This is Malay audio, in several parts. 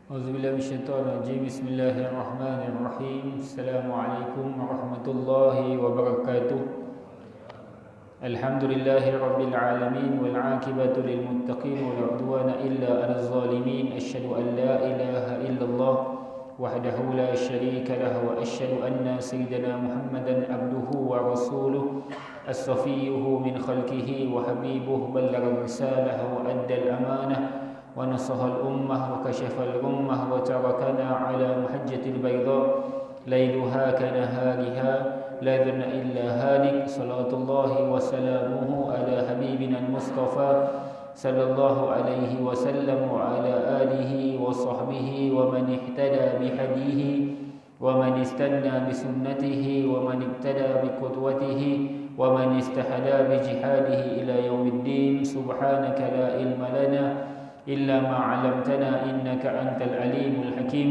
Auzubillahi minasyaitonirrajim. Bismillahirrahmanirrahim. Assalamualaikum warahmatullahi wabarakatuh. Alhamdulillahi rabbil alamin wal 'aqibatu lil muttaqin wa la 'udwana illa 'alal zalimin. Asyhadu an la ilaha illallah wahdahu la syarika lahu wa asyhadu anna sayyidana Muhammadan abduhu wa rasuluh as-safiyyuhu min khalqihi wa habibuhu ballagha risalah wa adda al-amanah ونصح الأمة وكشف الغمة وتركنا على محجة البيضاء ليلها كنهارها لا يذن إلا هالك صلاة الله وسلامه على حبيبنا المصطفى صلى الله عليه وسلم وعلى آله وصحبه ومن اهتدى بهديه ومن استنى بسنته ومن اقتدى بقدوته ومن استهدى بجهاده إلى يوم الدين. سبحانك لا علم لنا إلا ما علمتنا إنك أنت العليم الحكيم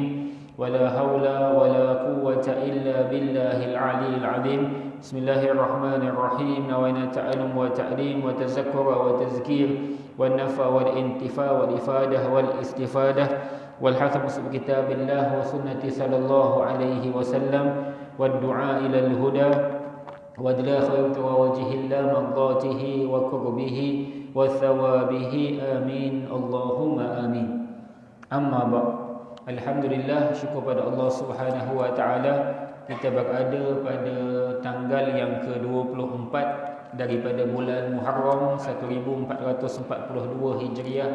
ولا حول ولا قوة إلا بالله العلي العظيم. بسم الله الرحمن الرحيم. نوينا تعلم وتعليم وتذكر وتذكير والنفع والانتفاع والإفادة والاستفادة والحث بكتاب الله وسنة صلى الله عليه وسلم والدعاء إلى الهدى وادلاخ يبتغى وجه الله مرضاته وقربه وثوابه آمين اللهم آمين. Amma ba'd. Alhamdulillah, syukur pada Allah Subhanahu wa taala, kita berada pada tanggal yang ke-24 daripada bulan Muharram 1442 Hijriah,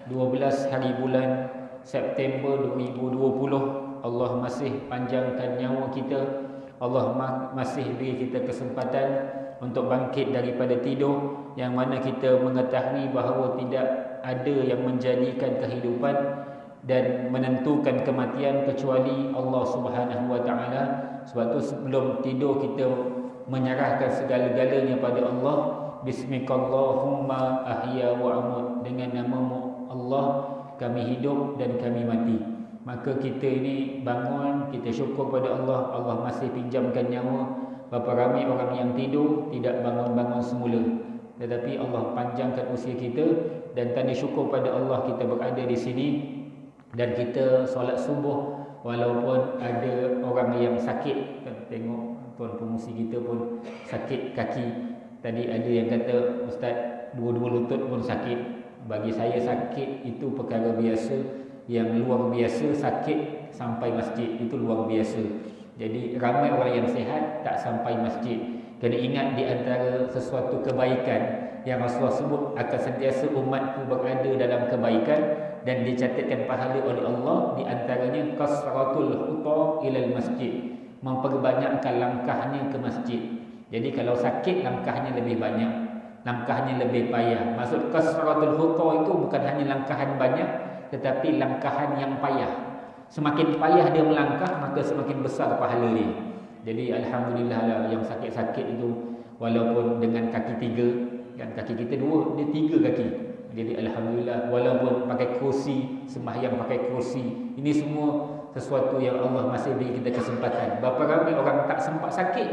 12 hari bulan September 2020. Allah masih panjangkan nyawa kita. Allah masih beri kita kesempatan untuk bangkit daripada tidur, yang mana kita mengetahui bahawa tidak ada yang menjadikan kehidupan dan menentukan kematian kecuali Allah Subhanahu wa taala. Sebab tu sebelum tidur kita menyerahkan segala-galanya pada Allah. Bismikallahumma ahya wa amut. Dengan nama-Mu Allah kami hidup dan kami mati. Maka kita ini bangun, kita syukur pada Allah. Allah masih pinjamkan nyawa. Berapa ramai orang yang tidur tidak bangun-bangun semula, tetapi Allah panjangkan usia kita, dan tanda syukur pada Allah kita berada di sini dan kita solat subuh walaupun ada orang yang sakit. Tengok tuan pengusi kita pun sakit kaki. Tadi ada yang kata, Ustaz, dua-dua lutut pun sakit. Bagi saya sakit itu perkara biasa. Yang luar biasa sakit sampai masjid, itu luar biasa. Jadi ramai orang yang sihat tak sampai masjid. Kena ingat di antara sesuatu kebaikan yang Rasulullah sebut, akan sentiasa umatku berada dalam kebaikan dan dicatatkan pahala oleh Allah. Di antaranya kasratul khuta ilal masjid, memperbanyakkan langkahnya ke masjid. Jadi kalau sakit, langkahnya lebih banyak, langkahnya lebih payah. Maksud kasratul khuta itu bukan hanya langkahan banyak, tetapi langkahan yang payah. Semakin payah dia melangkah, maka semakin besar pahala dia. Jadi alhamdulillah lah, yang sakit-sakit itu walaupun dengan kaki tiga, kan kaki kita dua, dia tiga kaki. Jadi alhamdulillah, walaupun pakai kerusi, sembahyang pakai kerusi, ini semua sesuatu yang Allah masih beri kita kesempatan. Berapa ramai orang tak sempat sakit,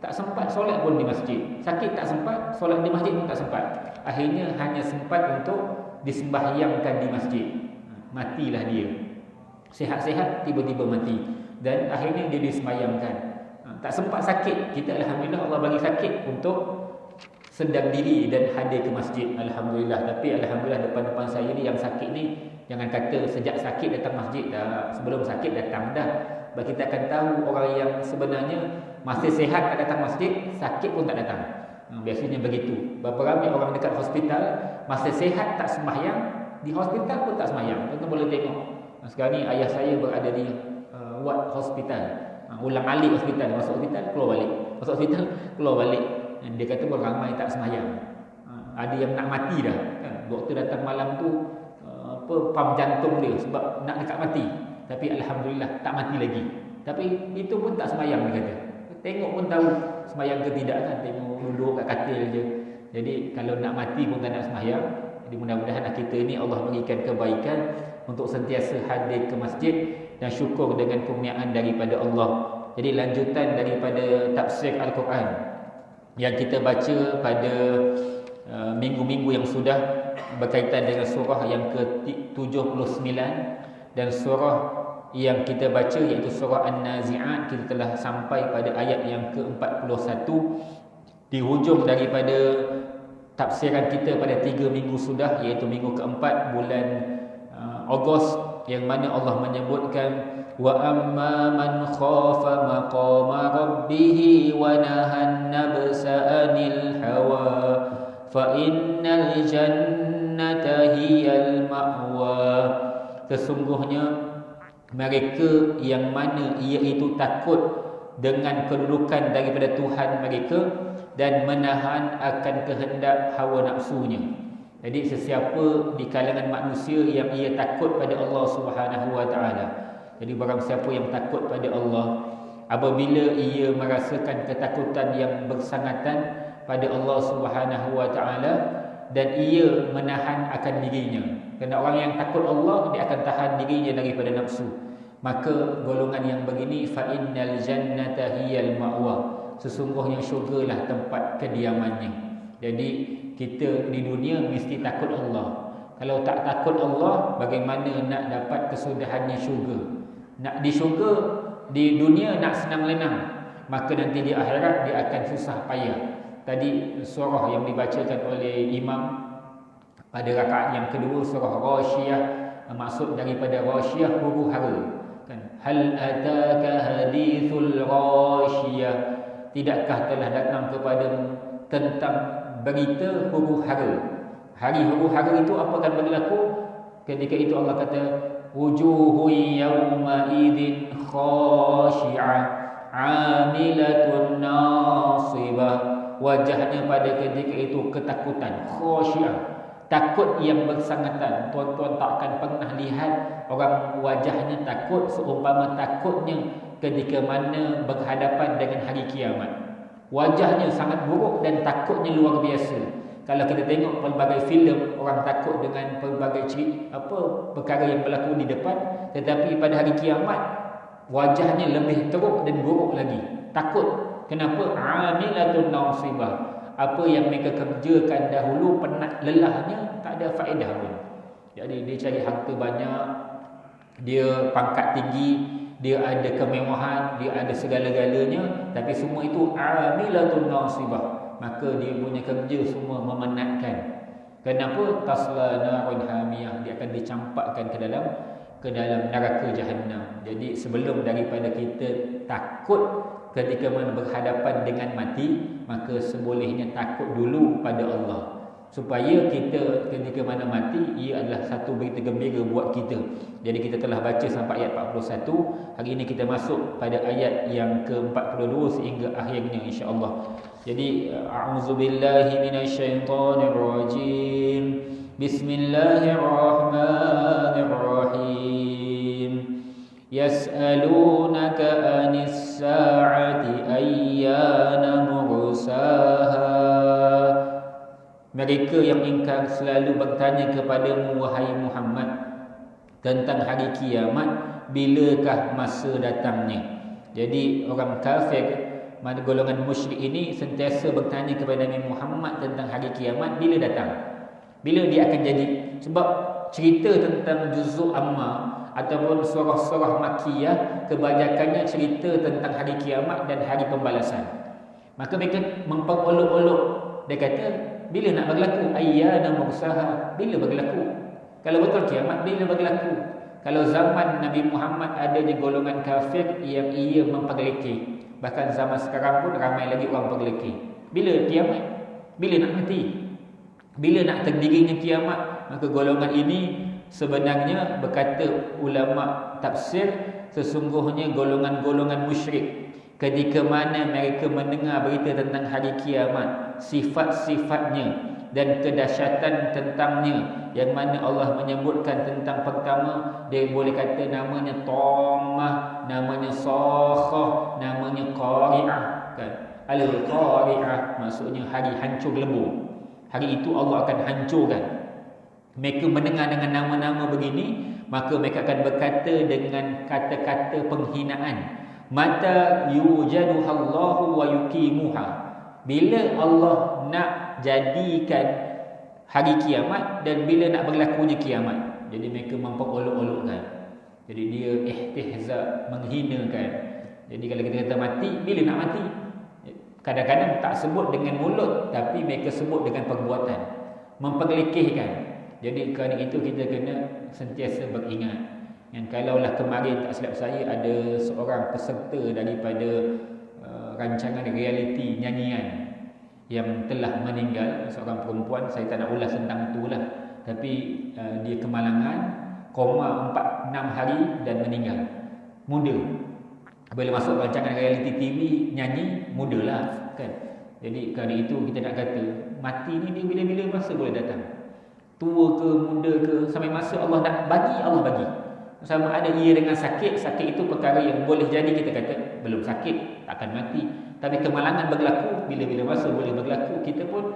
tak sempat solat pun di masjid. Sakit tak sempat, solat di masjid pun tak sempat. Akhirnya hanya sempat untuk disembahyangkan di masjid. Matilah dia. Sihat-sihat tiba-tiba mati, dan akhirnya dia disembahyangkan. Tak sempat sakit, kita alhamdulillah Allah bagi sakit untuk sedang diri dan hadir ke masjid. Alhamdulillah. Tapi alhamdulillah, depan-depan saya ni yang sakit ni, jangan kata sejak sakit datang masjid dah. Sebelum sakit datang dah. Sebab kita akan tahu orang yang sebenarnya masih sihat tak datang masjid, sakit pun tak datang. Biasanya begitu. Berapa ramai orang dekat hospital masih sihat tak sembahyang, di hospital pun tak sembahyang. Kita boleh tengok. Sekarang ni ayah saya berada di ward hospital. Ulang-alik hospital, masuk hospital keluar balik, masuk hospital keluar balik. Dia kata beramai tak sembahyang. Ada yang nak mati dah kan. Doktor datang malam tu pam jantung dia sebab nak dekat mati, tapi alhamdulillah tak mati lagi. Tapi itu pun tak sembahyang, dia kata. Tengok pun tahu sembahyang ke tidak kan. Tengok duduk kat katil je. Jadi kalau nak mati pun tak nak sembahyang. Jadi mudah-mudahan kita ini Allah berikan kebaikan untuk sentiasa hadir ke masjid dan syukur dengan kurniaan daripada Allah. Jadi lanjutan daripada tafsir Al-Quran yang kita baca pada minggu-minggu yang sudah, berkaitan dengan surah yang ke-79 Dan surah yang kita baca iaitu surah An-Nazi'at, kita telah sampai pada ayat yang ke-41 di hujung daripada tafsiran kita pada 3 minggu sudah, iaitu minggu keempat bulan Ogos, yang mana Allah menyebutkan wa amma man khafa maqama rabbih wa nahan nafsa anil hawa fa innal jannata hiyal ma'wa. Sesungguhnya mereka yang mana ia itu takut dengan kedudukan daripada Tuhan mereka dan menahan akan kehendak hawa nafsunya. Jadi sesiapa di kalangan manusia yang ia takut pada Allah Subhanahu wa taala. Jadi barang siapa yang takut pada Allah, apabila ia merasakan ketakutan yang bersangatan pada Allah Subhanahu wa taala dan ia menahan akan dirinya. Kerana orang yang takut Allah, dia akan tahan dirinya daripada nafsu. Maka golongan yang begini, fa innal jannata hiyal ma'wa, sesungguhnya syurgalah tempat kediamannya. Jadi kita di dunia mesti takut Allah. Kalau tak takut Allah, bagaimana nak dapat kesudahannya syurga? Nak di syurga, di dunia nak senang lenang, maka nanti di akhirat dia akan susah payah. Tadi surah yang dibacakan oleh imam pada rakaat yang kedua, surah Ghasyiyah, maksud daripada Ghasyiyah huru hara. Kan, hal ataka hadithul Ghasyiyah, tidakkah telah datang kepadamu tentang berita huru hara? Hari huru hara itu apa akan berlaku? Ketika itu Allah kata wujuhu yawma idzin khashi'ah 'amilatun nasibah. Wajahnya pada ketika itu ketakutan, khasyiah, takut yang bersangatan. Tuan-tuan tak akan pernah lihat orang wajahnya takut seumpama takutnya ketika mana berhadapan dengan hari kiamat. Wajahnya sangat buruk dan takutnya luar biasa. Kalau kita tengok pelbagai filem, orang takut dengan pelbagai perkara yang berlaku di depan, tetapi pada hari kiamat wajahnya lebih teruk dan buruk lagi. Takut. Kenapa? Amilatun nasibah. Apa yang mereka kerjakan dahulu penat lelahnya, tak ada faedah pun. Jadi dia cari harta banyak, dia pangkat tinggi, dia ada kemewahan, dia ada segala-galanya, tapi semua itu amilatun nasibah. Maka dia punya kerja semua memenatkan. Kenapa? Tasla narun hamiyah, dia akan dicampakkan ke dalam neraka Jahannam. Jadi sebelum daripada kita takut ketika mana berhadapan dengan mati, maka sebolehnya takut dulu pada Allah, supaya kita ketika mana mati, ia adalah satu berita gembira buat kita. Jadi kita telah baca sampai ayat 41. Hari ini kita masuk pada ayat yang ke-42 sehingga akhirnya insya-Allah. Jadi a'udzubillahi minasyaitonirrajim. Bismillahirrahmanirrahim. Yas'alunaka anis sa'ati ayyana mursaha. Mereka yang ingkar selalu bertanya kepadamu wahai Muhammad tentang hari kiamat, bilakah masa datangnya. Jadi orang kafir, mana golongan musyrik ini sentiasa bertanya kepada Nabi Muhammad tentang hari kiamat, bila datang, bila dia akan jadi. Sebab cerita tentang juzuk amma ataupun surah-surah Makkiyah kebanyakannya cerita tentang hari kiamat dan hari pembalasan. Maka mereka memperolok-olok. Dia kata, bila nak berlaku? Ayyana mursaha, bila berlaku? Kalau betul kiamat, bila berlaku? Kalau zaman Nabi Muhammad adanya golongan kafir yang ia memperlekeh. Bahkan zaman sekarang pun ramai lagi orang perlekeh. Bila kiamat? Bila nak mati? Bila nak terdirinya kiamat? Maka golongan ini sebenarnya, berkata ulama tafsir, sesungguhnya golongan-golongan musyrik ketika mana mereka mendengar berita tentang hari kiamat, sifat-sifatnya dan kedahsyatan tentangnya, yang mana Allah menyebutkan tentang pertama, dia boleh kata namanya Tammah, namanya Sakhah, namanya Qari'ah, kan? Al-Qari'ah maksudnya hari hancur lebur. Hari itu Allah akan hancurkan. Mereka mendengar dengan nama-nama begini, maka mereka akan berkata dengan kata-kata penghinaan. Mata yujaduhallahu wa yuqimuha. Bila Allah nak jadikan hari kiamat dan bila nak berlakunya kiamat. Jadi mereka memperolok-olokkan. Jadi dia ihtihza, menghinakan. Jadi kalau kita kata mati, bila nak mati? Kadang-kadang tak sebut dengan mulut, tapi mereka sebut dengan perbuatan, memperlekehkan. Jadi kerana itu kita kena sentiasa beringat. Dan kalaulah kemarin tak silap saya ada seorang peserta daripada rancangan realiti nyanyian yang telah meninggal, seorang perempuan, saya tak nak ulas tentang itulah. Tapi dia kemalangan, koma 4-6 hari dan meninggal. Muda. Bila masuk rancangan reality TV nyanyi, mudalah kan. Jadi kerana itu kita nak kata mati ni dia bila-bila masa boleh datang. Tua ke, muda ke, sampai masa Allah nak bagi, Allah bagi. Sama ada ia dengan sakit, sakit itu perkara yang boleh jadi kita kata belum sakit, takkan mati. Tapi kemalangan berlaku, bila-bila masa boleh berlaku, kita pun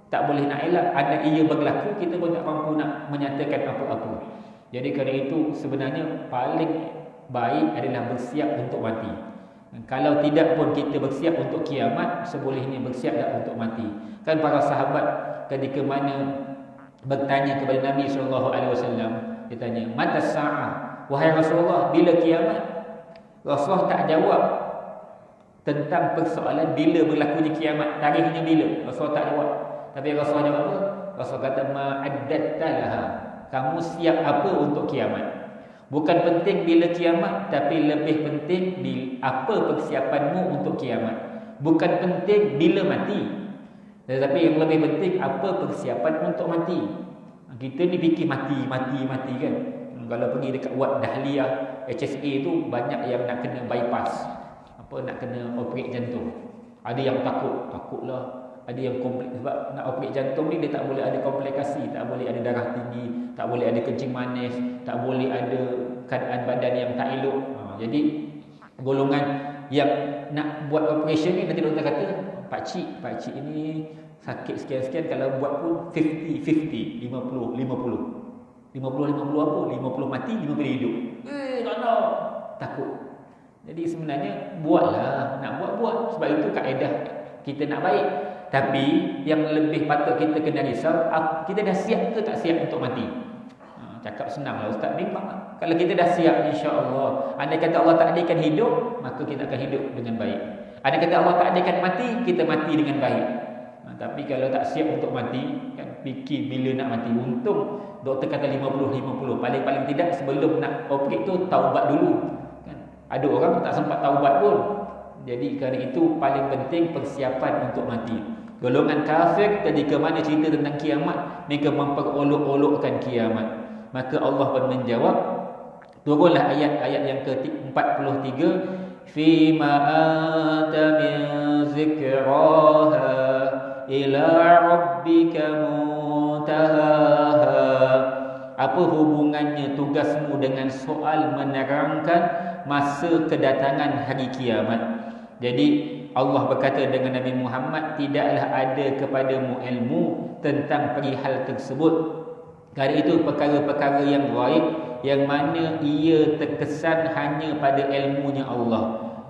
tak boleh nak elak. Ada ia berlaku, kita pun tak mampu nak menyatakan apa-apa. Jadi kerana itu sebenarnya paling baik adalah bersiap untuk mati. Kalau tidak pun kita bersiap untuk kiamat, sebolehnya bersiaplah untuk mati. Kan para sahabat ketika mana bertanya kepada Nabi SAW, dia tanya, "Mata sa'ah?" Wahai Rasulullah, bila kiamat? Rasulullah tak jawab tentang persoalan bila berlakunya kiamat, tarikhnya bila. Rasulullah tak jawab. Tapi Rasulullah jawab apa? Rasulullah kata, "Ma'addatta laha." Kamu siap apa untuk kiamat? Bukan penting bila kiamat, tapi lebih penting apa persiapanmu untuk kiamat. Bukan penting bila mati, tetapi yang lebih penting apa persiapan untuk mati. Kita ni fikir mati kan. Kalau pergi dekat wad Dahliah HSA tu, banyak yang nak kena bypass, nak kena operate jantung. Ada yang takutlah. Ada yang kompleks, sebab nak operate jantung ni dia tak boleh ada komplikasi, tak boleh ada darah tinggi, tak boleh ada kencing manis, tak boleh ada keadaan badan yang tak elok. Jadi golongan yang nak buat operation ni, nanti doktor kata, Pakcik ini sakit sekian-sekian, kalau buat pun 50-50, 50-50 apa? 50 mati, 50 hidup. Tak nak, takut. Jadi sebenarnya buatlah, nak buat. Sebab itu kaedah kita nak baik. Tapi yang lebih patut kita kena risau, kita dah siap ke tak siap untuk mati? Cakap senang lah Ustaz, memang kalau kita dah siap, insya-Allah. Andai kata Allah takdirkan hidup, maka kita akan hidup dengan baik. Andai kata Allah takdirkan mati, kita mati dengan baik. Tapi kalau tak siap untuk mati, kan fikir bila nak mati. Untung doktor kata 50-50. Paling-paling tidak sebelum nak operate tu taubat dulu. Kan? Ada orang tak sempat taubat pun. Jadi kerana itu paling penting persiapan untuk mati. Golongan kafir ketika mana cerita tentang kiamat, mereka memperolok-olokkan kiamat. Maka Allah pun menjawab, turunlah ayat-ayat yang ke-43, fima anta min zikraha ila rabbika muntahaha. Apa hubungannya tugasmu dengan soal menerangkan masa kedatangan hari kiamat? Jadi Allah berkata dengan Nabi Muhammad, tidaklah ada kepadamu ilmu tentang perihal tersebut. Kerana itu perkara-perkara yang gaib, yang mana ia terkesan hanya pada ilmunya Allah,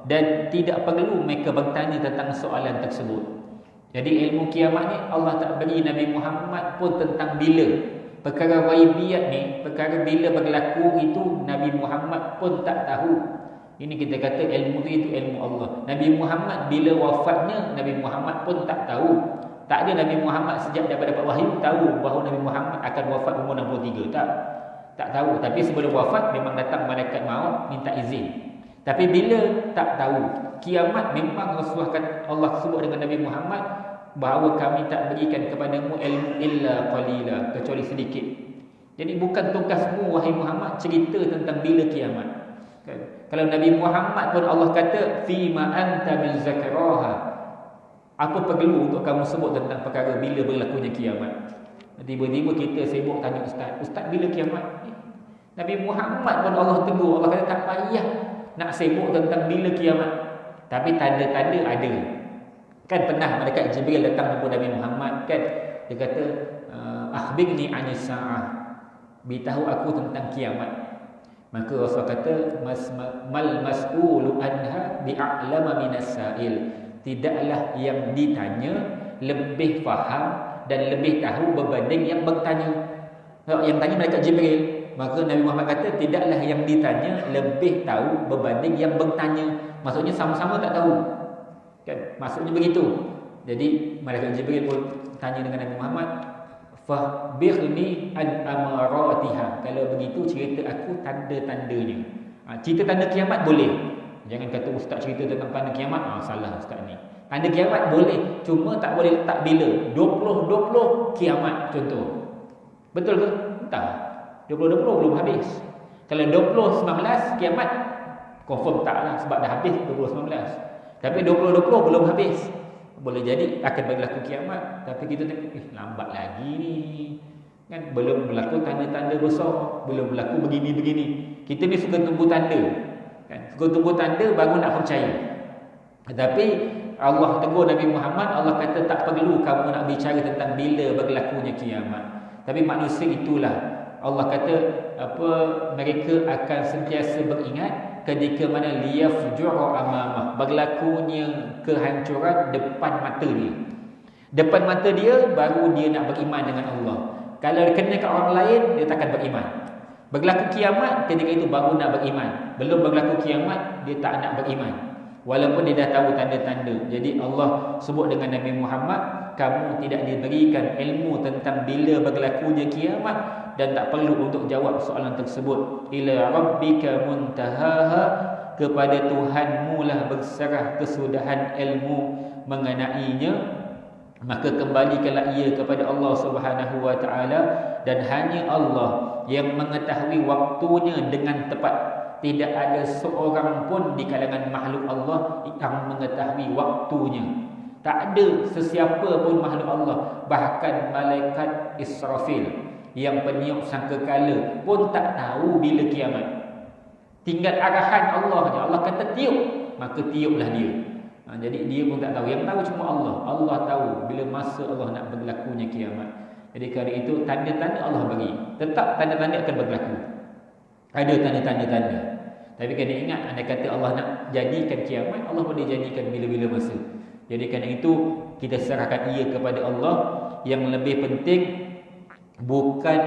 dan tidak perlu mereka bertanya tentang soalan tersebut. Jadi ilmu kiamat ni Allah tak beri Nabi Muhammad pun tentang bila. Perkara ghaibiyat ni, perkara bila berlaku itu Nabi Muhammad pun tak tahu. Ini kita kata ilmu itu ilmu Allah. Nabi Muhammad bila wafatnya, Nabi Muhammad pun tak tahu. Tak ada Nabi Muhammad sejak daripada dapat wahyu tahu bahawa Nabi Muhammad akan wafat umur 63. Tak tahu. Tapi sebelum wafat memang datang malaikat maut minta izin. Tapi bila tak tahu. Kiamat memang Allah sebut dengan Nabi Muhammad bahawa kami tak berikan kepadamu ilmu illa qalila, kecuali sedikit. Jadi bukan tugasmu wahai Muhammad cerita tentang bila kiamat. Kalau Nabi Muhammad pun Allah kata fima anta min zakraha, apa perlu untuk kamu sebut tentang perkara bila berlakunya kiamat? Tiba-tiba kita sibuk tanya Ustaz bila kiamat? Nabi Muhammad pun Allah tegur, Allah kata tak payah nak sibuk tentang bila kiamat, tapi tanda-tanda ada. Kan pernah malaikat Jibril datang kepada Nabi Muhammad, kan dia kata akhbirni anis sa'ah, beritahu aku tentang kiamat. Maka Rasul kata mal mas'ulu anha bi'a'lama minas sa'il, tidaklah yang ditanya lebih faham dan lebih tahu berbanding yang bertanya. Yang tanya malaikat Jibril, Maka Nabi Muhammad kata tidaklah yang ditanya lebih tahu berbanding yang bertanya. Maksudnya sama-sama tak tahu. Kan? Maksudnya begitu. Jadi malaikat Jibril pun tanya dengan Nabi Muhammad, "Fakhbirni an amaratiha." Kalau begitu cerita aku tanda-tandanya. Cerita tanda kiamat boleh. Jangan kata ustaz cerita tentang tanda kiamat, salah ustaz ni. Tanda kiamat boleh, cuma tak boleh letak bila. 2020 kiamat contoh. Betul ke? Tak. 2020 belum habis. Kalau 2019 kiamat confirm taklah sebab dah habis 2019. Tapi 2020 belum habis. Boleh jadi akan berlaku kiamat, tapi kita tengok lambat lagi ni. Kan belum berlaku tanda-tanda besar, belum berlaku begini-begini. Kita ni suka tunggu tanda. Kan? Suka tunggu tanda baru nak percaya. Tapi Allah tegur Nabi Muhammad, Allah kata tak perlu kamu nak bicara tentang bila berlakunya kiamat. Tapi manusia itulah Allah kata mereka akan sentiasa beringat ketika mana liyafjura amamah, berlakunya kehancuran depan mata dia. Depan mata dia baru dia nak beriman dengan Allah. Kalau kena kat orang lain dia takkan beriman. Berlaku kiamat ketika itu baru nak beriman. Belum berlaku kiamat dia tak nak beriman. Walaupun dia dah tahu tanda-tanda. Jadi Allah sebut dengan Nabi Muhammad, kamu tidak diberikan ilmu tentang bila berlakunya kiamat dan tak perlu untuk jawab soalan tersebut. Ila rabbika muntahaha, kepada Tuhanmu lah berserah kesudahan ilmu mengenainya. Maka kembalikanlah ia kepada Allah Subhanahu wa taala, dan hanya Allah yang mengetahui waktunya dengan tepat. Tidak ada seorang pun di kalangan makhluk Allah yang mengetahui waktunya. Tak ada sesiapa pun makhluk Allah, bahkan malaikat Israfil yang peniup sangkakala pun tak tahu bila kiamat. Tinggal arahan Allah je. Allah kata tiup, maka tiuplah dia. Jadi dia pun tak tahu. Yang tahu cuma Allah. Allah tahu bila masa Allah nak berlakunya kiamat. Jadi kerana itu tanda-tanda Allah bagi. Tetap tanda-tanda akan berlaku. Ada tanda-tanda. Tapi kena ingat, anda kata Allah nak jadikan kiamat, Allah boleh jadikan bila-bila masa. Jadi kerana itu kita serahkan ia kepada Allah. Yang lebih penting bukan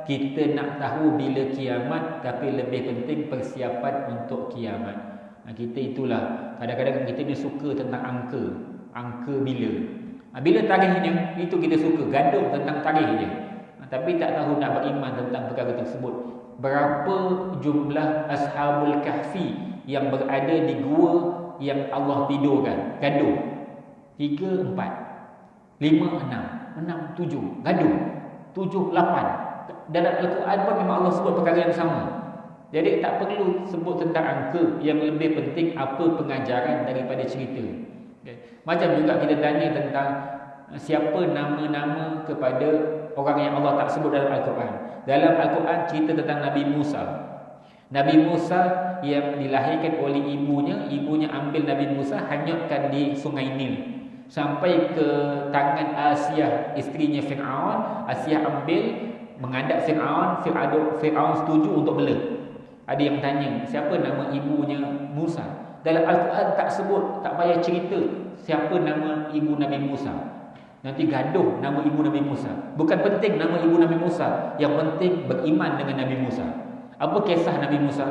kita nak tahu bila kiamat, tapi lebih penting persiapan untuk kiamat. Kita itulah kadang-kadang kita ni suka tentang angka bila. Bila tarikhnya itu kita suka, gaduh tentang tarikh je. Tapi tak tahu nak beriman tentang perkara tersebut. Berapa jumlah Ashabul Kahfi yang berada di gua yang Allah tidurkan? Gaduh. 3, 4, 5, 6, 6, 7. Gaduh. 7, 8. Dalam Al-Quran pun memang Allah sebut perkara yang sama. Jadi tak perlu sebut tentang angka. Yang lebih penting apa pengajaran daripada cerita. Macam juga kita tanya tentang siapa nama-nama kepada orang yang Allah tak sebut dalam Al-Quran. Dalam Al-Quran cerita tentang Nabi Musa. Nabi Musa yang dilahirkan oleh ibunya ambil Nabi Musa, hanyutkan di sungai Nil. Sampai ke tangan Asiyah, isterinya Fir'aun. Asiyah ambil, mengadap Fir'aun. Fir'aun setuju untuk bela. Ada yang tanya, siapa nama ibunya Musa? Dalam Al-Quran tak sebut, tak payah cerita siapa nama ibu Nabi Musa. Nanti gaduh nama ibu Nabi Musa. Bukan penting nama ibu Nabi Musa, yang penting beriman dengan Nabi Musa. Apa kisah Nabi Musa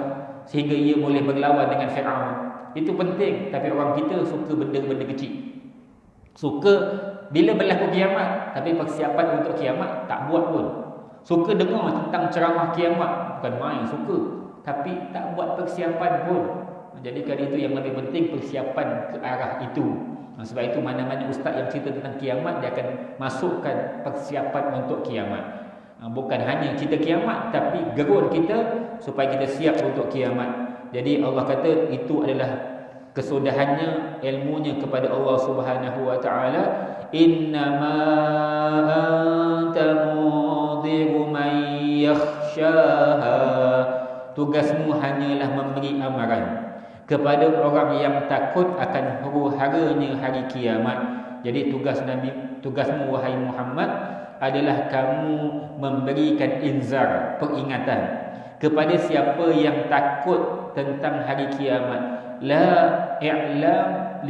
sehingga ia boleh berlawan dengan Fir'aun? Itu penting. Tapi orang kita suka benda-benda kecil. Suka bila berlaku kiamat, tapi persiapan untuk kiamat tak buat pun. Suka dengar tentang ceramah kiamat, bukan main suka, tapi tak buat persiapan pun. Jadi kali itu yang lebih penting persiapan ke arah itu. Sebab itu mana-mana ustaz yang cerita tentang kiamat, dia akan masukkan persiapan untuk kiamat. Bukan hanya cerita kiamat, tapi gerun kita supaya kita siap untuk kiamat. Jadi Allah kata itu adalah kesudahannya, ilmunya kepada Allah Subhanahu wa taala. Innama anta mudhiru man yakhshaha. Tugasmu hanyalah memberi amaran kepada orang yang takut akan huru-haranya hari kiamat. Jadi tugasmu wahai Muhammad adalah kamu memberikan inzar, peringatan kepada siapa yang takut tentang hari kiamat. La i'lam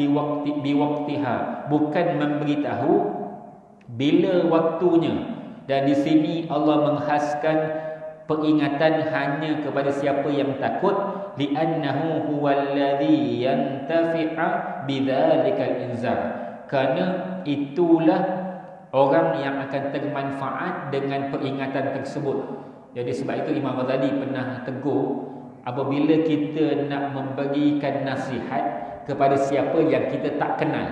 biwaqtiha, bukan memberitahu bila waktunya. Dan di sini Allah menghaskan peringatan hanya kepada siapa yang takut, li'annahu huwallazi yantafi'a bidzalikal inzar, kerana itulah orang yang akan termanfaat dengan peringatan tersebut. Jadi sebab itu Imam Ghazali pernah tegur, apabila kita nak memberikan nasihat kepada siapa yang kita tak kenal.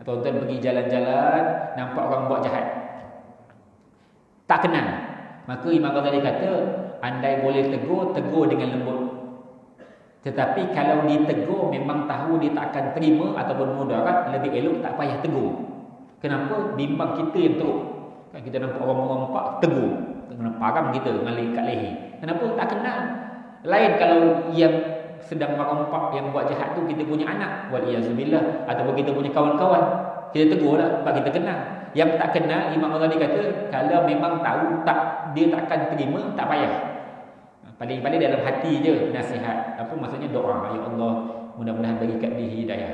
Tuan-tuan pergi jalan-jalan, nampak orang buat jahat, tak kenal, maka Imam Ghazali kata, andai boleh tegur, tegur dengan lembut. Tetapi kalau ditegur memang tahu dia tak akan terima ataupun mudarat, lebih elok tak payah tegur. Kenapa? Bimbang kita yang teruk. Kan kita nampak orang merompak, tegur, kena parang kita ngalih kat leher. Kenapa? Tak kenal. Lain kalau yang sedang merompak, yang buat jahat tu kita punya anak, waliyazubillah, ataupun kita punya kawan-kawan, kita tegur lah sebab kita kenal. Yang tak kenal, Imam Ghazali kata, kalau memang tahu tak, dia takkan terima, tak payah. Paling-paling dalam hati je nasihat. Apa maksudnya? Doa, ya Allah, mudah-mudahan bagi kat dia hidayah.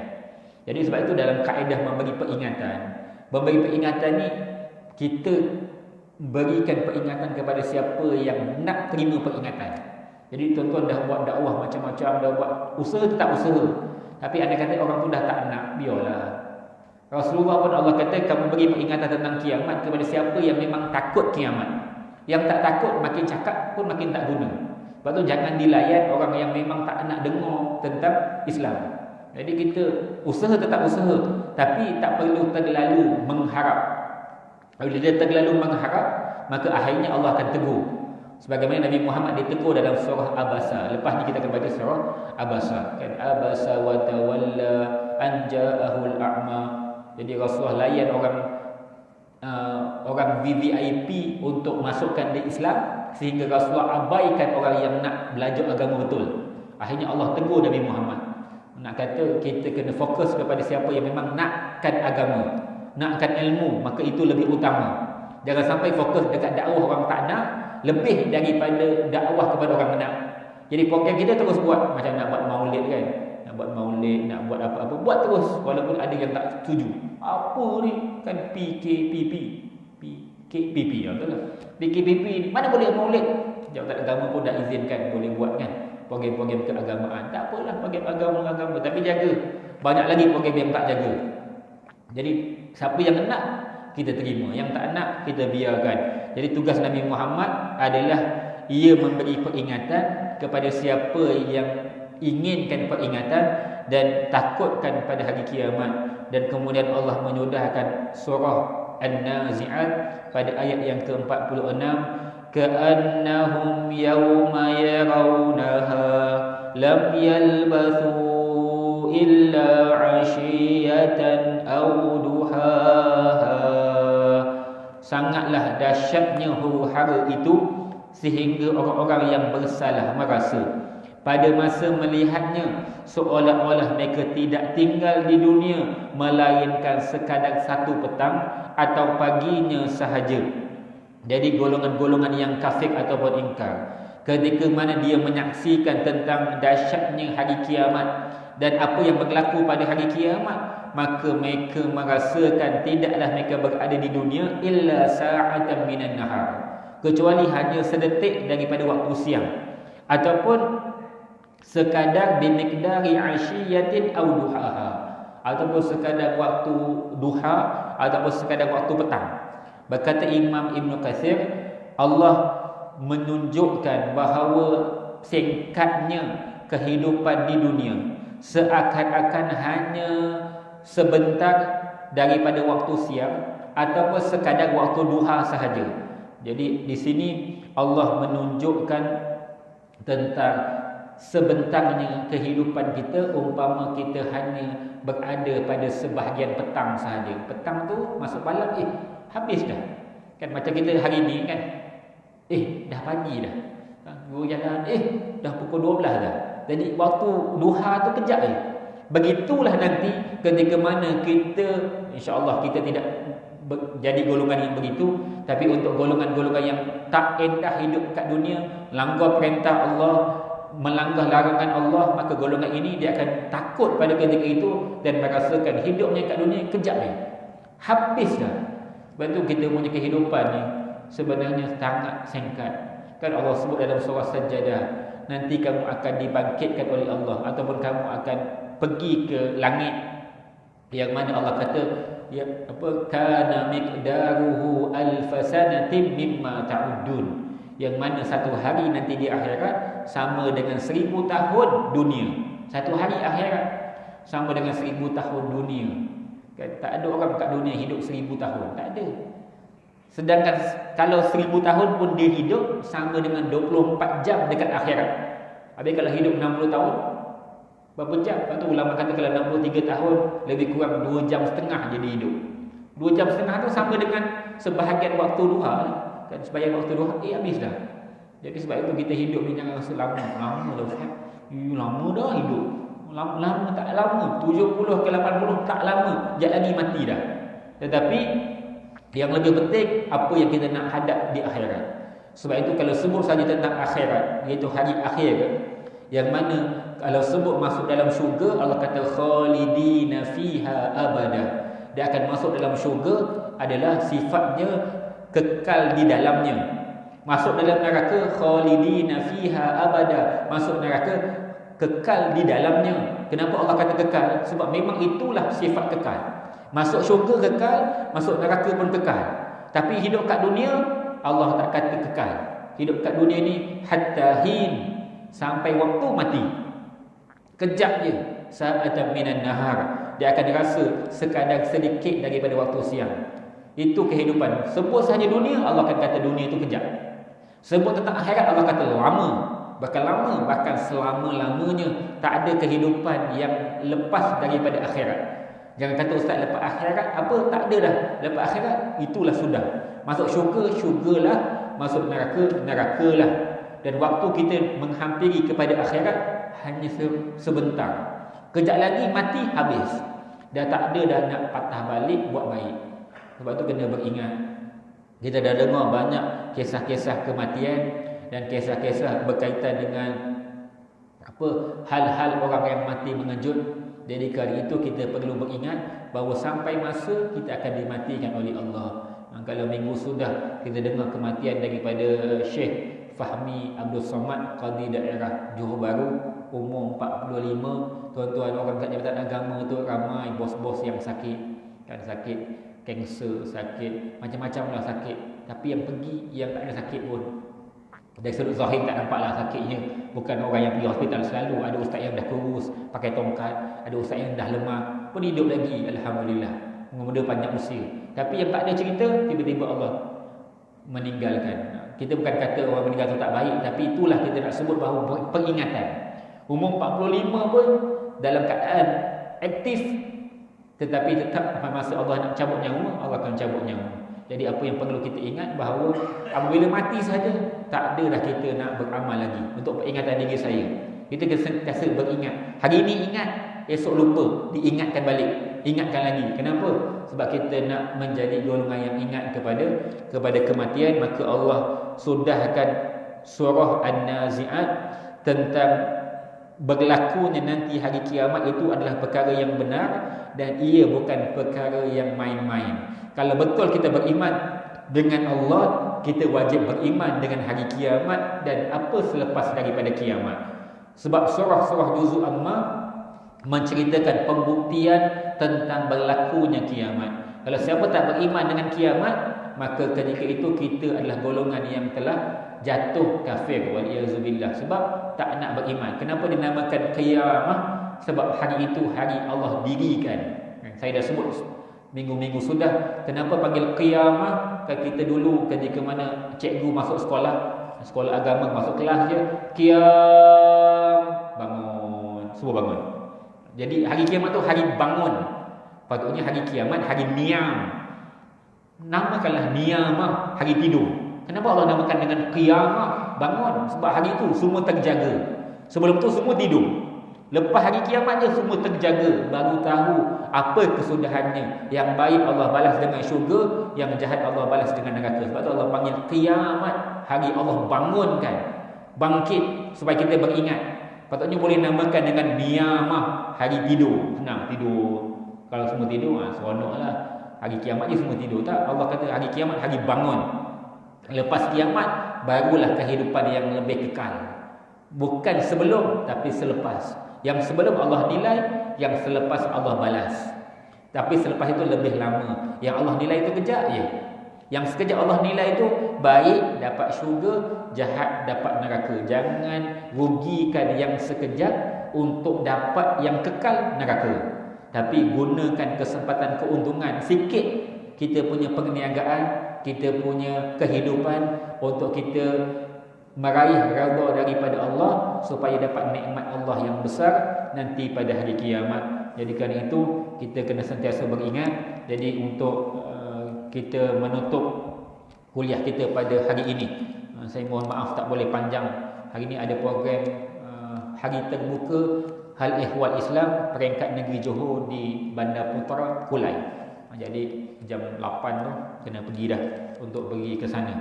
Jadi sebab itu dalam kaedah memberi peringatan ni, kita berikan peringatan kepada siapa yang nak terima peringatan. Jadi tuan-tuan dah buat dakwah macam-macam, dah buat usaha, tetap usaha, tapi anda kata orang tu dah tak nak, biarlah. Rasulullah pun Allah kata, kamu beri peringatan tentang kiamat kepada siapa yang memang takut kiamat. Yang tak takut, makin cakap pun makin tak guna. Sebab tu jangan dilayan orang yang memang tak nak dengar tentang Islam. Jadi kita usaha, tetap usaha, tapi tak perlu terlalu mengharap. Bila dia terlalu mengharap, maka akhirnya Allah akan tegur. Sebagaimana Nabi Muhammad ditegur dalam surah Abasa. Lepas ni kita akan baca surah Abasa. Kan, Abasa wa tawalla an ja'ahul a'ma. Jadi Rasulullah layan orang VVIP untuk masukkan di Islam, sehingga Rasulullah abaikan orang yang nak belajar agama betul. Akhirnya Allah tegur Nabi Muhammad. Nak kata kita kena fokus kepada siapa yang memang nakkan agama, nakkan ilmu, maka itu lebih utama. Jangan sampai fokus dekat dakwah orang tak nak lebih daripada dakwah kepada orang nak. Jadi program kita terus buat, macam nak buat maulid kan, nak buat maulid, nak buat apa-apa, buat terus walaupun ada yang tak setuju. Apa ni kan PKPP, betul tak? PKPP ni mana boleh maulid? Jabatan agama pun dah izinkan boleh buat kan, program-program keagamaan. Tak apalah program agama, tapi jaga. Banyak lagi program yang tak jaga. Jadi siapa yang nak kita terima, yang tak nak kita biarkan. Jadi tugas Nabi Muhammad adalah ia memberi peringatan kepada siapa yang inginkan peringatan dan takutkan pada hari kiamat. Dan kemudian Allah menyudahkan surah An-Nazi'at pada ayat yang ke-46, ka'annahum yawma yarawnaha lam yalbathu illa 'ashiyatan aw duhaha. Sangatlah dahsyatnya huru-hara itu sehingga orang-orang yang bersalah merasa pada masa melihatnya seolah-olah mereka tidak tinggal di dunia melainkan sekadar satu petang atau paginya sahaja. Jadi golongan-golongan yang kafir ataupun ingkar, ketika mana dia menyaksikan tentang dahsyatnya hari kiamat dan apa yang berlaku pada hari kiamat, maka mereka merasakan tidaklah mereka berada di dunia illa sa'atan minan nahar, kecuali hanya sedetik daripada waktu siang, ataupun sekadar bimiqdari 'ashiyatin aw duhaha, ataupun sekadar waktu duha ataupun sekadar waktu petang. Berkata Imam Ibn Katsir, Allah menunjukkan bahawa singkatnya kehidupan di dunia seakan-akan hanya sebentar daripada waktu siang ataupun sekadar waktu duha sahaja. Jadi di sini Allah menunjukkan tentang sebentarnya kehidupan kita, umpama kita hanya berada pada sebahagian petang sahaja. Petang tu masuk malam, habis dah. Kan macam kita hari ni kan, dah pagi dah. Guru jalan, dah pukul 12 dah. Jadi waktu duha tu kejap je. Begitulah nanti ketika mana kita, insya-Allah kita tidak jadi golongan yang begitu, tapi untuk golongan-golongan yang tak endah hidup kat dunia, langgar perintah Allah, melanggar larangan Allah, maka golongan ini dia akan takut pada ketika itu dan merasakan hidupnya kat dunia kejap je. Habis dah. Sebab tu kita punya kehidupan ni sebenarnya sangat singkat. Kan Allah sebut dalam surah Sajdah, nanti kamu akan dibangkitkan oleh Allah, ataupun kamu akan pergi ke langit, yang mana Allah kata ya apa, kana miqdaruhu alfasanatin mimma ta'udun, yang mana satu hari nanti di akhirat sama dengan 1000 tahun dunia. Satu hari akhirat sama dengan 1000 tahun dunia. Kan tak ada orang kat dunia hidup 1000 tahun, tak ada. Sedangkan kalau 1000 tahun pun dia hidup sama dengan 24 jam dekat akhirat. Habis kalau hidup 60 tahun, berapa jam? Lepas tu ulama kata kalau 63 tahun, lebih kurang 2 jam setengah jadi hidup. 2 jam setengah tu sama dengan sebahagian waktu duha. Kan sebahagian waktu duha, habis dah. Jadi sebab itu kita hidup ni jangan rasa lama. Lama dah Ustaz. Lama dah hidup. Lama tak lama. 70 ke 80 tak lama. Sekejap lagi mati dah. Tetapi yang lebih penting, apa yang kita nak hadap di akhirat. Sebab itu kalau sebut saja tentang akhirat, iaitu hari akhir, yang mana kalau sebut masuk dalam syurga, Allah kata khalidina fiha abada. Dia akan masuk dalam syurga adalah sifatnya kekal di dalamnya. Masuk dalam neraka khalidina fiha abada, masuk neraka kekal di dalamnya. Kenapa Allah kata kekal? Sebab memang itulah sifat kekal. Masuk syurga kekal, masuk neraka pun kekal. Tapi hidup kat dunia, Allah tak kata kekal. Hidup kat dunia ni hatta hin, sampai waktu mati. Kejap je, sa'atan minan nahar. Dia akan rasa sekadar sedikit daripada waktu siang. Itu kehidupan. Sebut sahaja dunia, Allah akan kata dunia itu kejap. Sebut tentang akhirat, Allah kata lama. Bahkan lama, bahkan selama-lamanya. Tak ada kehidupan yang lepas daripada akhirat. Jangan kata Ustaz lepas akhirat apa, tak ada dah. Lepas akhirat itulah sudah. Masuk syurga, syurgalah. Masuk neraka, nerakalah. Dan waktu kita menghampiri kepada akhirat hanya sebentar. Kejap lagi mati, habis. Dah tak ada dah nak patah balik buat baik. Sebab tu kena beringat. Kita dah dengar banyak kisah-kisah kematian dan kisah-kisah berkaitan dengan apa, hal-hal orang yang mati mengejut. Jadi kali itu kita perlu beringat bahawa sampai masa kita akan dimatikan oleh Allah. Kalau minggu sudah kita dengar kematian daripada Syekh Fahmi Abdul Somad, Qadi Daerah Johor Bahru, umur 45. Tuan-tuan orang kat Jabatan Agama tu ramai bos-bos yang sakit. Kan sakit kanser, sakit macam-macam lah sakit. Tapi yang pergi yang tak ada sakit pun, dari sudut zahir tak nampaklah sakitnya. Bukan orang yang pergi hospital selalu. Ada ustaz yang dah kurus, pakai tongkat. Ada ustaz yang dah lemah, pun hidup lagi, alhamdulillah, muda panjang usia. Tapi yang tak ada cerita, tiba-tiba Allah meninggalkan. Kita bukan kata orang meninggal tu tak baik, tapi itulah kita nak sebut bahawa peringatan. Umur 45 pun dalam keadaan aktif, tetapi tetap masa Allah nak cabut nyawa, Allah akan cabut nyawa. Jadi apa yang perlu kita ingat bahawa apabila mati saja, tak ada dah kita nak beramal lagi. Untuk peringatan diri saya, kita sentiasa beringat. Hari ini ingat, esok lupa, diingatkan balik, ingatkan lagi. Kenapa? Sebab kita nak menjadi golongan yang ingat kepada kematian. Maka Allah sudahkan surah An-Nazi'at tentang berlakunya nanti hari kiamat itu adalah perkara yang benar, dan ia bukan perkara yang main-main. Kalau betul kita beriman dengan Allah, kita wajib beriman dengan hari kiamat dan apa selepas daripada kiamat. Sebab surah-surah juzul Amma menceritakan pembuktian tentang berlakunya kiamat. Kalau siapa tak beriman dengan kiamat, maka ketika itu kita adalah golongan yang telah jatuh kafir, waliyazubillah. Sebab tak nak beriman. Kenapa dinamakan kiamat? Sebab hari itu hari Allah dirikan. Saya dah sebut minggu-minggu sudah, kenapa panggil qiyamah. Kan kita dulu ketika mana cikgu masuk sekolah agama, masuk kelas je, qiyam, bangun, semua bangun. Jadi hari kiamat tu hari bangun. Patutnya hari kiamat hari niam. Namakanlah niyamah, hari tidur. Kenapa Allah namakan dengan qiyamah, bangun? Sebab hari itu semua terjaga. Sebelum tu semua tidur. Lepas hari kiamat je semua terjaga, baru tahu apa kesudahannya. Yang baik Allah balas dengan syurga, yang jahat Allah balas dengan neraka. Sebab tu Allah panggil kiamat, hari Allah bangunkan, bangkit supaya kita beringat. Patutnya boleh namakan dengan niyamah, hari tidur. Senang tidur. Kalau semua tidur, seronoklah. Hari kiamat je semua tidur. Tak, Allah kata hari kiamat hari bangun. Lepas kiamat barulah kehidupan yang lebih kekal. Bukan sebelum tapi selepas. Yang sebelum Allah nilai, yang selepas Allah balas. Tapi selepas itu lebih lama. Yang Allah nilai itu kejap je. Yang sekejap Allah nilai itu baik dapat syurga, jahat dapat neraka. Jangan rugikan yang sekejap untuk dapat yang kekal neraka. Tapi gunakan kesempatan keuntungan sikit kita punya perniagaan, kita punya kehidupan untuk kita meraih redha daripada Allah supaya dapat nikmat Allah yang besar nanti pada hari kiamat. Jadi kerana itu kita kena sentiasa beringat. Jadi untuk kita menutup kuliah kita pada hari ini, saya mohon maaf tak boleh panjang. Hari ini ada program hari terbuka Hal Ehwal Islam peringkat negeri Johor di Bandar Putra Kulai. Jadi jam 8 tu kena pergi dah untuk pergi ke sana.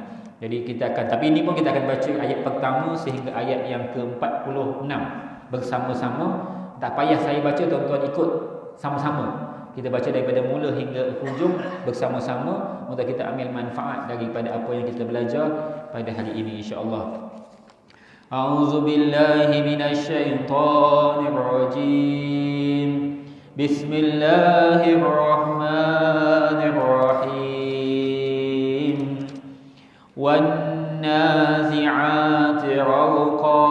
Jadi kita akan, tapi ini pun kita akan baca ayat pertama sehingga ayat yang ke-46 bersama-sama. Tak payah saya baca, tuan-tuan ikut sama-sama. Kita baca daripada mula hingga hujung bersama-sama untuk kita ambil manfaat daripada apa yang kita belajar pada hari ini, insya-Allah. A'udzu billahi minasyaitonir rajim. Bismillahirrahmanirrahim. Wan nazi'ati gharqa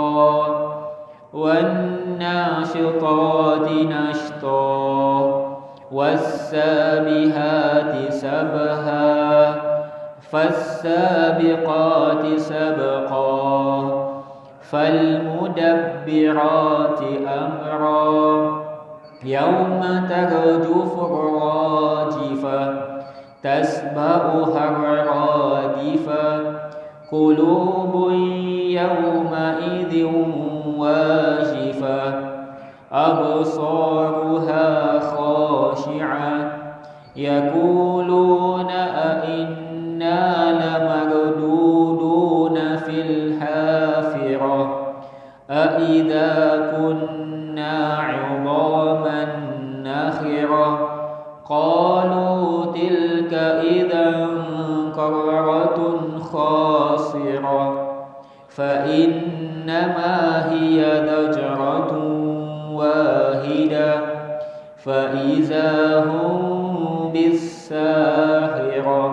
wan nashitati nashta والسابحات سبها فالسابقات سبقا فالمدبرات أمرا يوم ترجف الراجفة تتبعها الرادفة قلوب يومئذ واجفة أبصارها خاشعة يقولون أئنا لمردودون في الحافرة أئذا كنا عظاما نخرة قالوا تلك إذا كرة خاسرة فإنما هي ذجرة واحدة فإذا هم بالساهرة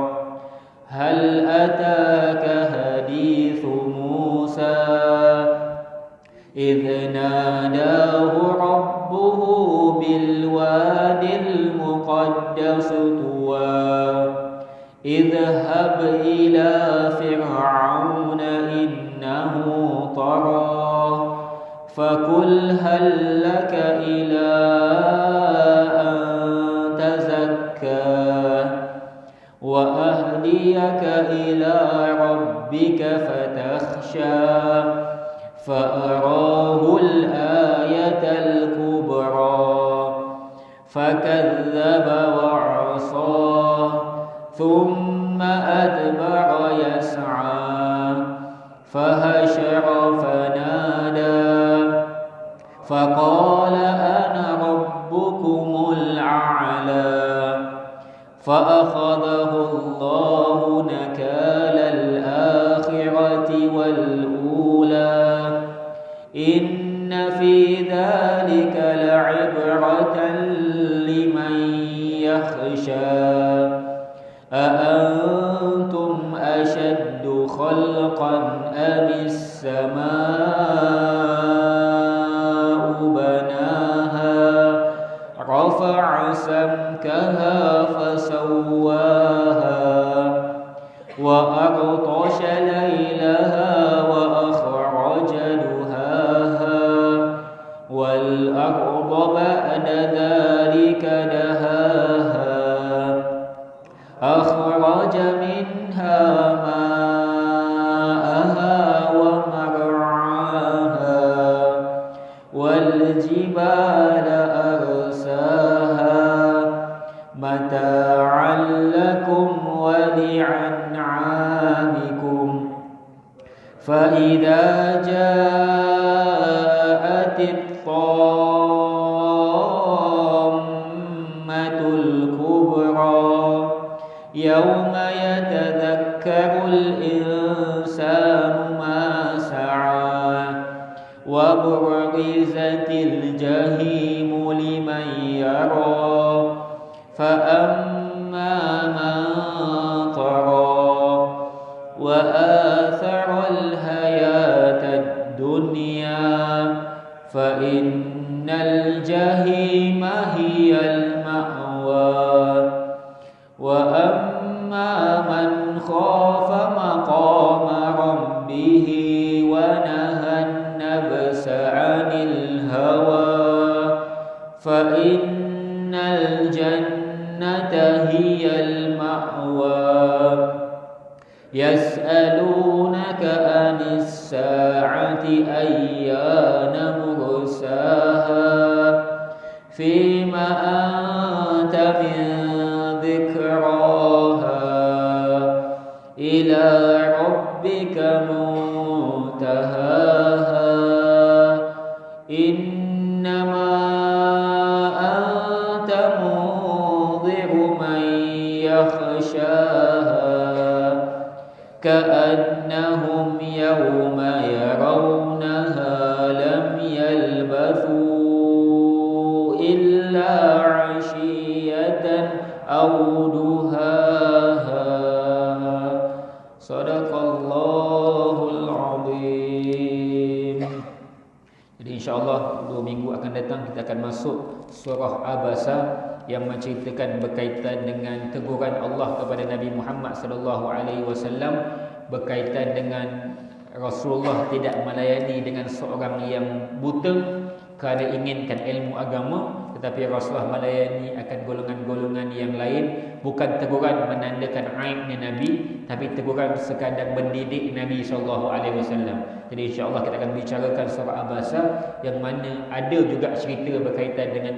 هل أتاك حديث موسى إذ ناداه ربه بالواد المقدس طوى اذهب إلى فرعون إنه طغى فقل هل لك إلى أن تزكى وأهديك إلى ربك فتخشى فأراه الآية الكبرى فكذب وعصى ثم أدبر يسعى فهشر فنادى فقال أنا ربكم الأعلى فأخذه الله نكال الآخرة والأولى إن في ذلك لعبرة لمن يخشى أأنتم أشد خلقا أم السماء بناها رفع سمكها فسواها وأغطش ليلها وأخرج دهاها والأرض بعد ذلك دهاها أخرج منها ماءها ومرعاها والجبال أرساها متاعا لكم ولأنعامكم فإذا جاءت الطامة الكبرى يوم يتذكر يذكر الإنسان ما سعى وبرزت الجحيم لمن يرى فأما من طغى وآثر الحياة الدنيا فإن الجحيم هي المأوى وأما من خاف مقام ربه ونهى النفس عن الهوى فإن الجنة هي المأوى يسألونك عن الساعة أيان مرساها فيما أنت من ذكراها إلى ربك منتهاها إنما أنت منذر من يخشاها كأنهم يوم يرونها لم يلبثوا إلا عشية أو ضحاها صدق الله العظيم. Jadi insyaAllah 2 minggu akan datang kita akan masuk surah Abasa yang menceritakan berkaitan dengan teguran Allah kepada Nabi Muhammad sallallahu alaihi wasallam berkaitan dengan Rasulullah tidak melayani dengan seorang yang buta kerana inginkan ilmu agama, tetapi Rasulullah melayani akan golongan-golongan yang lain. Bukan teguran menandakan aibnya Nabi, tapi teguran sekadar mendidik Nabi sallallahu alaihi wasallam. Jadi insya-Allah kita akan bicarakan surah Abasa yang mana ada juga cerita berkaitan dengan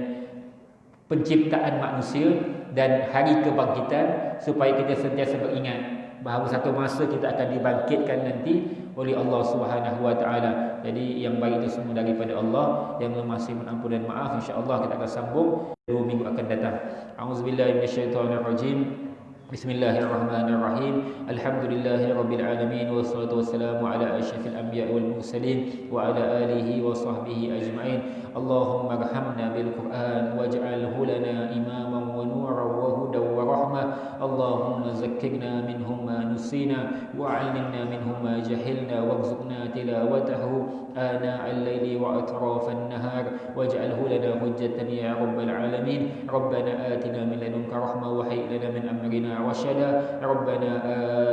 penciptaan manusia dan hari kebangkitan, supaya kita sentiasa beringat bahawa satu masa kita akan dibangkitkan nanti oleh Allah Subhanahu wa taala. Jadi yang baik itu semua daripada Allah, yang lemah masih ampun dan maaf. Insya-Allah kita akan sambung 2 minggu akan datang. A'udzubillahi minasyaitonirrajim. Bismillahirrahmanirrahim. Alhamdulillahirabbil alamin wassalatu wassalamu ala asyrafil anbiya'i wal mursalin wa ala alihi wa sahbihi ajma'in. Allahumma arhamna bil Qur'an waj'alhu lana imaman wa nuran wa hudan wa rahmah. Allahumma zakkirna minhum ma nusina wa 'allimna minhum ma jahilna warzuqna tilawatahu ana al-laili wa atrafan nahar waj'alhu lana hujjatan ya rabbal alamin. Rabbana atina min ladunka rahmah wa hayyi lana min amrina رشدا ربنا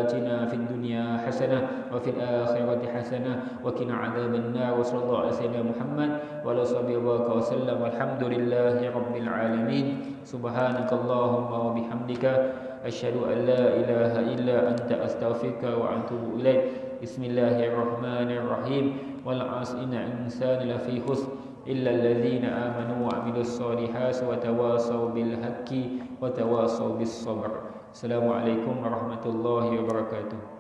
آتنا في الدنيا حسنة وفي الآخرة حسنة وقنا عذاب النار وصلى الله على سيدنا محمد وعلى صحبه وسلم والحمد لله رب العالمين. سبحانك اللهم وبحمدك أشهد أن لا إله إلا أنت أستغفرك وأتوب إليك. بسم الله الرحمن الرحيم والعصر إن الإنسان لفي خسر إلا الذين آمنوا وعملوا الصالحات وتواصوا بالحق وتواصوا بالصبر. Assalamualaikum warahmatullahi wabarakatuh.